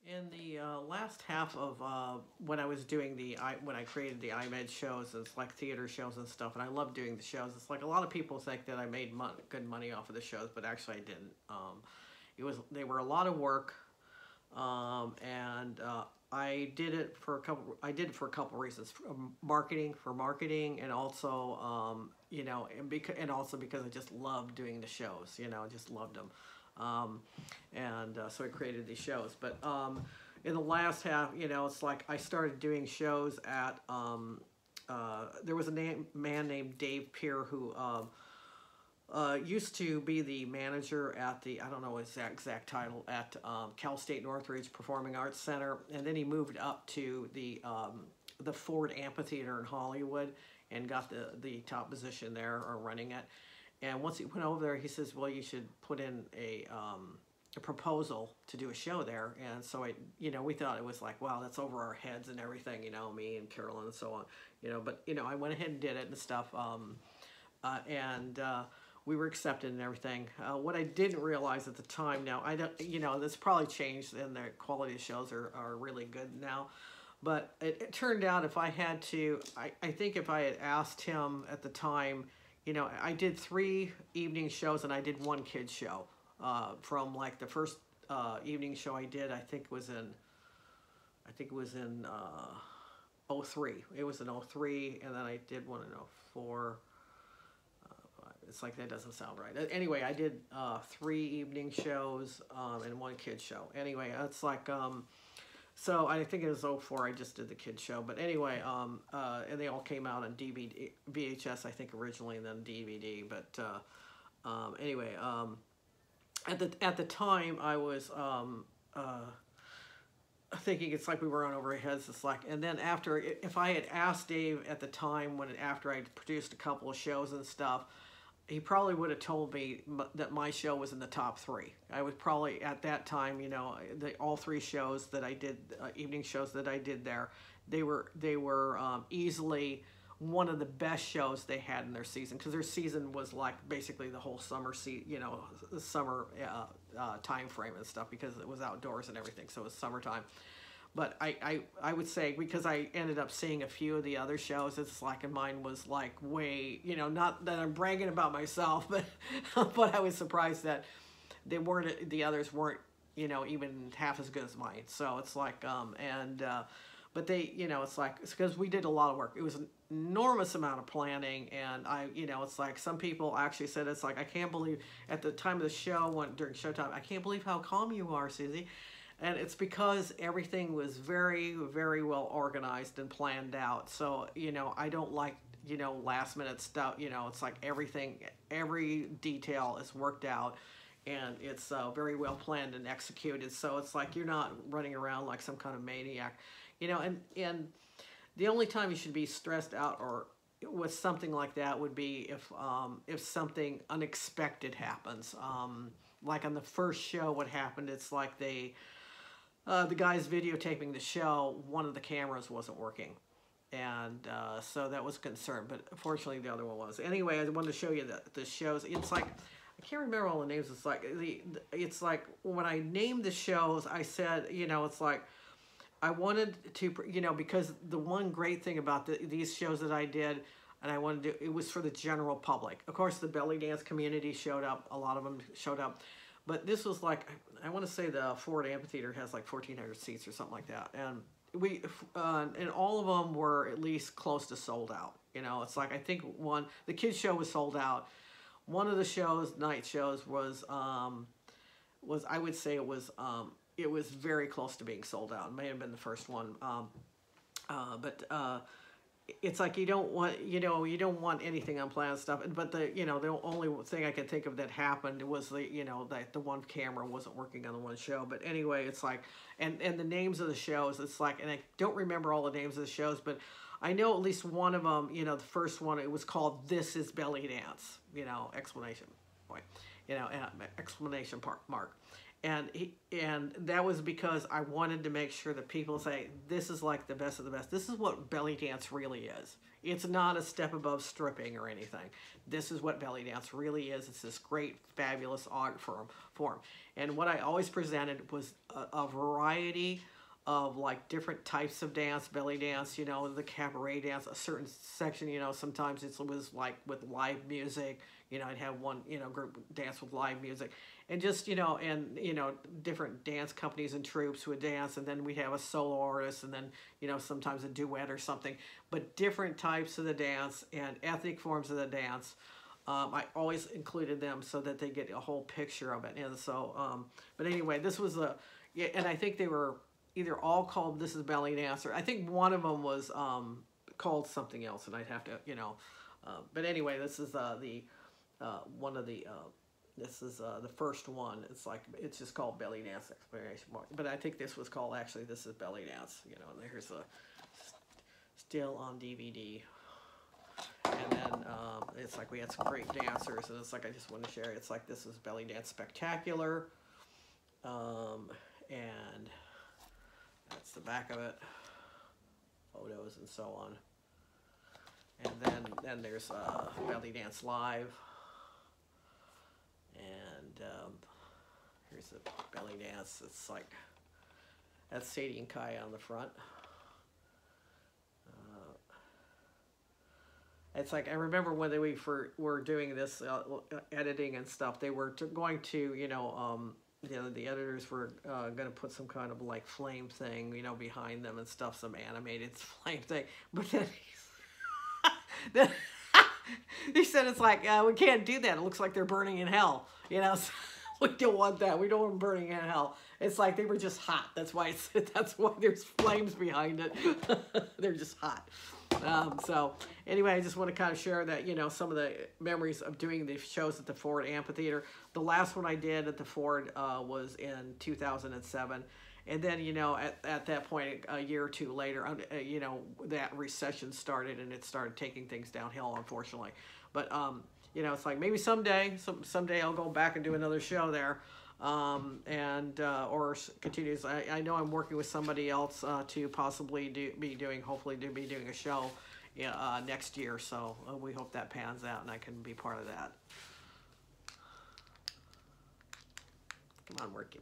In the last half of when I was doing when I created the iMed shows, it's like theater shows and stuff, and I love doing the shows. It's like a lot of people think that I made good money off of the shows, but actually I didn't. They were a lot of work, and I did it for a couple. I did it for a couple reasons: for marketing, and also and also because I just loved doing the shows. I just loved them. Um, and so I created these shows. But in the last half, it's like I started doing shows at. There was a man named Dave Pier who used to be the manager at I don't know his exact title, at Cal State Northridge Performing Arts Center, and then he moved up to the Ford Amphitheater in Hollywood and got the top position there, or running it. And once he went over there, he says, "Well, you should put in a proposal to do a show there." And so we thought it was like, wow, that's over our heads and everything, me and Carolyn and so on, But I went ahead and did it and stuff, and we were accepted and everything. What I didn't realize at the time, now I don't, this probably changed, and the quality of shows are really good now. But it turned out if I had to, I think if I had asked him at the time. I did 3 evening shows and I did 1 kids show. From like the first evening show I did, I think it was in '03. It was in '03, and then I did one in '04. It's like that doesn't sound right. Anyway, I did 3 evening shows and 1 kids show. Anyway, it's like so I think it was '04. I just did the kids show, but anyway, and they all came out on DVD, VHS, I think originally, and then DVD. But anyway, at the time, I was thinking it's like we were on over our heads. It's like, and then after, if I had asked Dave at the time after I produced a couple of shows and stuff, he probably would have told me that my show was in the top 3. I was probably at that time, all 3 shows that I did, evening shows that I did there, they were easily one of the best shows they had in their season, because their season was like basically the whole summer the summer time frame and stuff, because it was outdoors and everything, so it was summertime. But I would say, because I ended up seeing a few of the other shows, it's like, and mine was like way, not that I'm bragging about myself, but but I was surprised that the others weren't, even half as good as mine. So it's like, but they, it's like, it's because we did a lot of work. It was an enormous amount of planning, and it's like, some people actually said, it's like, I can't believe, at the time of the show, during showtime, I can't believe how calm you are, Susie. And it's because everything was very, very well organized and planned out. So, I don't like, last minute stuff. It's like every detail is worked out, and it's very well planned and executed. So it's like you're not running around like some kind of maniac, and the only time you should be stressed out or with something like that would be if something unexpected happens. Like on the first show, what happened, it's like the guys videotaping the show, one of the cameras wasn't working, and so that was a concern, but fortunately the other one was. Anyway, I wanted to show you the shows. It's like, I can't remember all the names. It's like it's like when I named the shows, I said, it's like I wanted to, because the one great thing about these shows that I did, and I wanted to, it was for the general public. Of course, the belly dance community showed up. A lot of them showed up. But this was like, I want to say the Ford Amphitheater has like 1,400 seats or something like that. And and all of them were at least close to sold out. It's like, I think the kids show was sold out. One of the night shows was I would say it was very close to being sold out. It may have been the first one. But it's like you don't want anything unplanned stuff. But the only thing I can think of that happened was that the one camera wasn't working on the one show. But anyway, it's like, and the names of the shows, it's like, and I don't remember all the names of the shows, but I know at least one of them, the first one, it was called "This is Belly Dance," exclamation point, exclamation mark. and that was because I wanted to make sure that people say, this is like the best of the best. This is what belly dance really is. It's not a step above stripping or anything. This is what belly dance really is. It's this great, fabulous art form. And what I always presented was a variety of like different types of dance, belly dance, you know, the cabaret dance, a certain section, you know, sometimes it was like with live music, you know, I'd have one, you know, group dance with live music, and just, you know, and, you know, different dance companies and troops would dance, and then we'd have a solo artist, and then, you know, sometimes a duet or something, but different types of the dance and ethnic forms of the dance. I always included them so that they get a whole picture of it. And so, but anyway, this was yeah, and I think they were either all called This Is Belly Dance, or I think one of them was called something else, and I'd have to, you know, but anyway, this is one of the, this is the first one. It's like, it's just called Belly Dance Exploration Mark, but I think this was called, actually, This Is Belly Dance, you know, and here's still on DVD. And then it's like we had some great dancers, and it's like, I just want to share, it's like, This Is Belly Dance Spectacular, and that's the back of it, photos and so on. And then there's Belly Dance Live, and here's the belly dance. It's like, that's Sadie and Kai on the front. It's like, I remember when we were doing this editing and stuff, they were going to, you know, the editors were going to put some kind of like flame thing, you know, behind them and stuff, some animated flame thing. But then, he said, it's like, we can't do that. It looks like they're burning in hell, you know. So we don't want that. We don't want them burning in hell. It's like they were just hot. That's why there's flames behind it. They're just hot. So anyway, I just want to kind of share that, you know, some of the memories of doing the shows at the Ford Amphitheater. The last one I did at the Ford was in 2007. And then, you know, at that point, a year or two later, you know, that recession started, and it started taking things downhill, unfortunately. But, you know, it's like maybe someday I'll go back and do another show there. Or continues. I know I'm working with somebody else to possibly hopefully be doing a show next year. So we hope that pans out and I can be part of that. Come on, working.